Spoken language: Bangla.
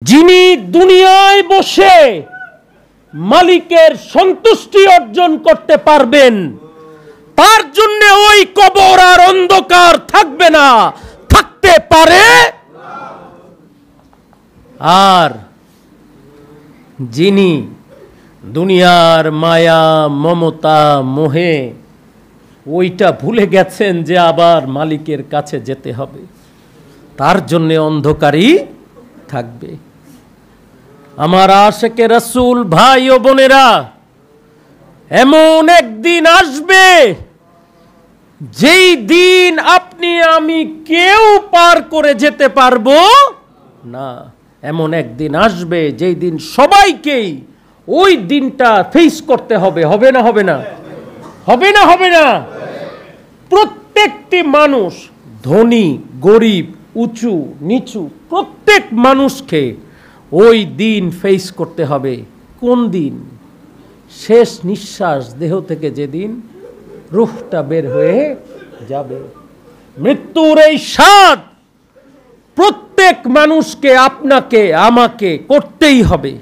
যিনি দুনিয়ায় বসে মালিকের সন্তুষ্টি অর্জন করতে পারবেন, তার জন্য ওই কবর আর অন্ধকার থাকবে না, থাকতে পারে। আর যিনি দুনিয়ার মায়া মমতা মোহে ওইটা ভুলে গেছেন যে আবার মালিকের কাছে যেতে হবে, তার জন্য অন্ধকারই থাকবে। আমার আশিকে রাসূল ভাই ও বোনেরা, এমন একদিন আসবে যেই দিন আপনি আমি কেউ পার করে যেতে পারবো না। এমন একদিন আসবে যেই দিন সবাইকেই ওই দিনটা ফেস করতে হবে। হবে না হবে না? হবে না হবে না? প্রত্যেকটি মানুষ, ধনী গরিব উঁচু নিচু, প্রত্যেক মানুষকে ওই দিন ফেস করতে হবে। কোন দিন? শেষ নিঃশ্বাস দেহ থেকে যেদিন রূহটা বের হয়ে যাবে। মৃত্যুর এই স্বাদ প্রত্যেক মানুষকে, আপনাকে আমাকে করতেই হবে।